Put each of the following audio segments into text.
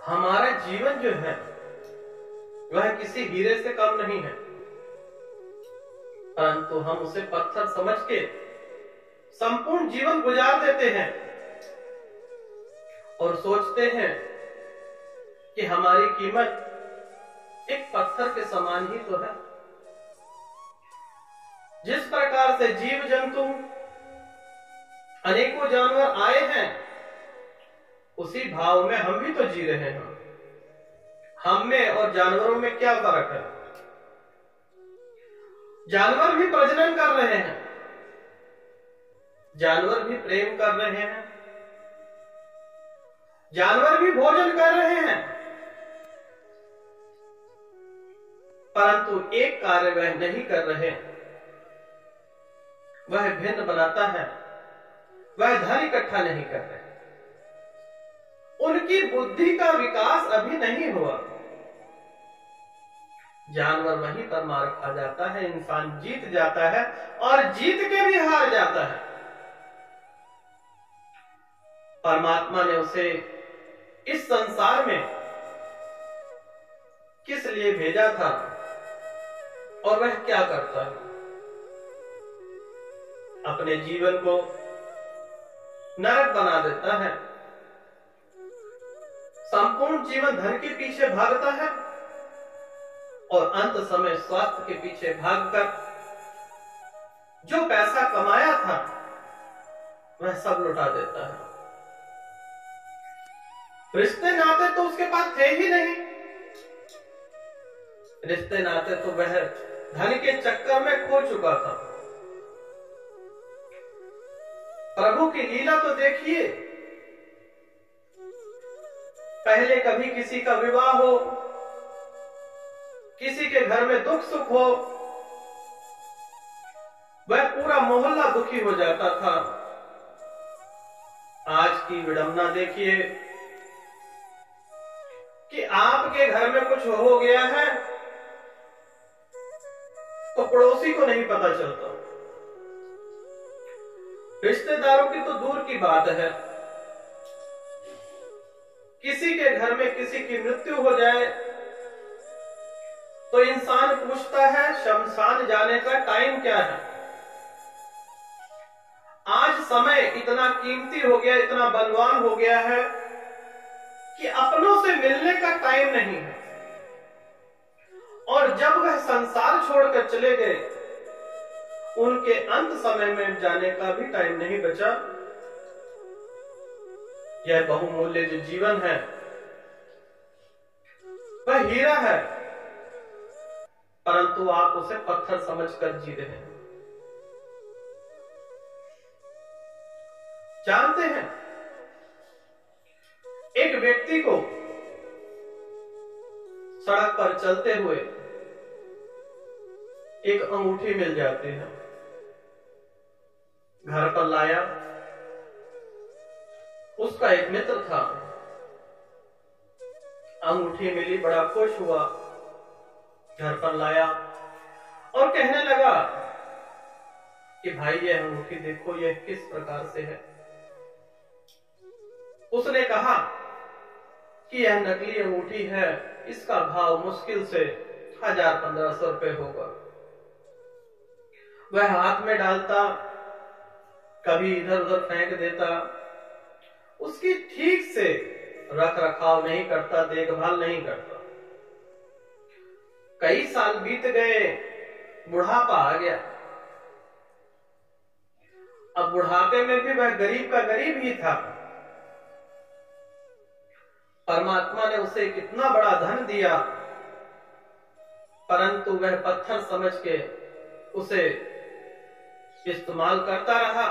हमारा जीवन जो है वह किसी हीरे से कम नहीं है, परंतु हम उसे पत्थर समझ के संपूर्ण जीवन गुजार देते हैं और सोचते हैं कि हमारी कीमत एक पत्थर के समान ही तो है। जिस प्रकार से जीव जंतु अनेकों जानवर आए हैं, उसी भाव में हम भी तो जी रहे हैं। हम में और जानवरों में क्या फर्क है? जानवर भी प्रजनन कर रहे हैं, जानवर भी प्रेम कर रहे हैं, जानवर भी भोजन कर रहे हैं, परंतु एक कार्य वह नहीं कर रहे। वह भिन्न बनाता है, वह धन इकट्ठा नहीं कर रहे। उनकी बुद्धि का विकास अभी नहीं हुआ। जानवर वहीं पर मार खा जाता है, इंसान जीत जाता है और जीत के भी हार जाता है। परमात्मा ने उसे इस संसार में किस लिए भेजा था और वह क्या करता है? अपने जीवन को नरक बना देता है, संपूर्ण जीवन धन के पीछे भागता है और अंत समय स्वास्थ्य के पीछे भागकर जो पैसा कमाया था वह सब लुटा देता है। रिश्ते नाते तो उसके पास थे ही नहीं। रिश्ते नाते तो वह धन के चक्कर में खो चुका था। प्रभु की लीला तो देखिए, पहले कभी किसी का विवाह हो, किसी के घर में दुख सुख हो, वह पूरा मोहल्ला दुखी हो जाता था। आज की विडंबना देखिए कि आपके घर में कुछ हो गया है तो पड़ोसी को नहीं पता चलता। रिश्तेदारों की तो दूर की बात है, किसी के घर में किसी की मृत्यु हो जाए तो इंसान पूछता है शमशान जाने का टाइम क्या है। आज समय इतना कीमती हो गया, इतना बलवान हो गया है कि अपनों से मिलने का टाइम नहीं है। और जब वह संसार छोड़कर चले गए, उनके अंत समय में जाने का भी टाइम नहीं बचा। यह बहुमूल्य जो जीवन है वह हीरा है, परंतु आप उसे पत्थर समझकर जी रहे हैं। जानते हैं, एक व्यक्ति को सड़क पर चलते हुए एक अंगूठी मिल जाती है। घर पर लाया, उसका एक मित्र था, अंगूठी मिली, बड़ा खुश हुआ, घर पर लाया और कहने लगा कि भाई यह अंगूठी देखो, यह किस प्रकार से है। उसने कहा कि यह नकली अंगूठी है, इसका भाव मुश्किल से 1000-1500 रुपए होगा। वह हाथ में डालता, कभी इधर उधर फेंक देता, उसकी ठीक से रख रखाव नहीं करता, देखभाल नहीं करता। कई साल बीत गए, बुढ़ापा आ गया। अब बुढ़ापे में भी वह गरीब का गरीब ही था। परमात्मा ने उसे कितना बड़ा धन दिया, परंतु वह पत्थर समझ के उसे इस्तेमाल करता रहा।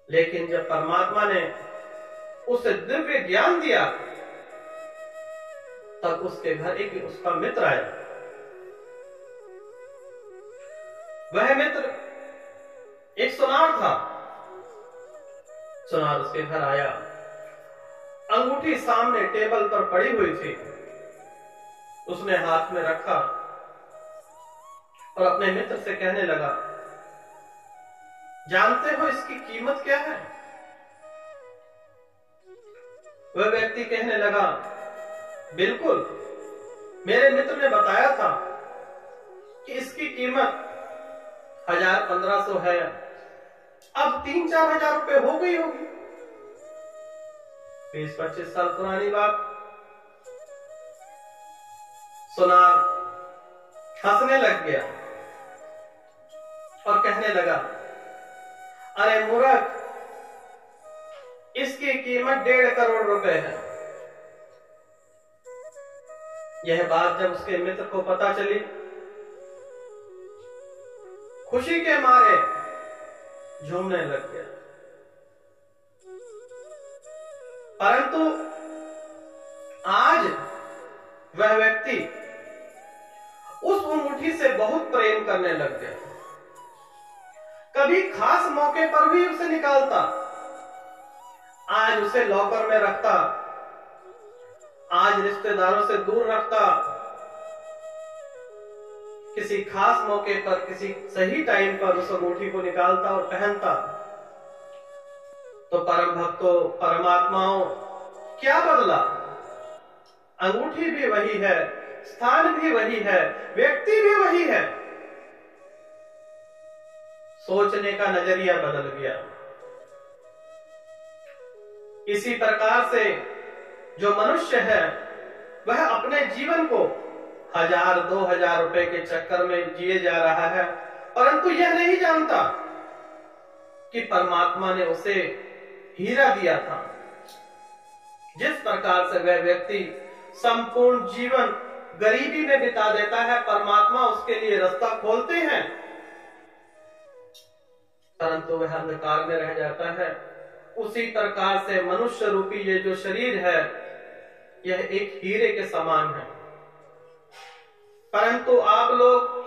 लेकिन जब परमात्मा ने उसे दिव्य ज्ञान दिया, तब उसके घर एक उसका मित्र आया। वह मित्र एक सुनार था। सुनार उसके घर आया, अंगूठी सामने टेबल पर पड़ी हुई थी, उसने हाथ में रखा और अपने मित्र से कहने लगा, जानते हो इसकी कीमत क्या है? वह व्यक्ति कहने लगा, बिल्कुल, मेरे मित्र ने बताया था कि इसकी कीमत 1000-1500 है, अब 3-4 हजार रुपए हो गई होगी। 20-25 साल पुरानी बात। सुनार हंसने लग गया और कहने लगा, अरे मूर्ख, इसकी कीमत 1.5 करोड़ रुपए है। यह बात जब उसके मित्र को पता चली, खुशी के मारे झूमने लग गया। परंतु आज वह व्यक्ति उस अंगूठी से बहुत प्रेम करने लग गया। कभी खास मौके पर भी उसे निकालता, आज उसे लॉकर में रखता, आज रिश्तेदारों से दूर रखता। किसी खास मौके पर, किसी सही टाइम पर उस अंगूठी को निकालता और पहनता। तो परम भक्तों, परमात्माओं, क्या बदला? अंगूठी भी वही है, स्थान भी वही है, व्यक्ति भी वही है। सोचने का नजरिया बदल गया। इसी प्रकार से जो मनुष्य है वह अपने जीवन को 1000-2000 रुपए के चक्कर में जिए जा रहा है, परंतु यह नहीं जानता कि परमात्मा ने उसे हीरा दिया था। जिस प्रकार से वह व्यक्ति संपूर्ण जीवन गरीबी में बिता देता है, परमात्मा उसके लिए रास्ता खोलते हैं, परंतु वह अंधकार में रह जाता है। उसी प्रकार से मनुष्य रूपी ये जो शरीर है, यह एक हीरे के समान है, परंतु आप लोग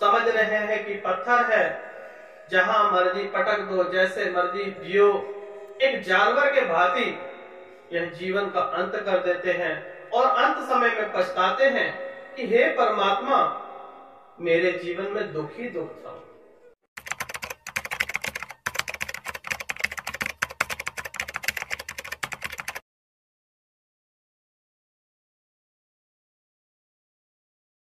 समझ रहे हैं कि पत्थर है, जहां मर्जी पटक दो, जैसे मर्जी जियो, एक जानवर के भांति यह जीवन का अंत कर देते हैं और अंत समय में पछताते हैं कि हे परमात्मा, मेरे जीवन में दुख ही दुख था।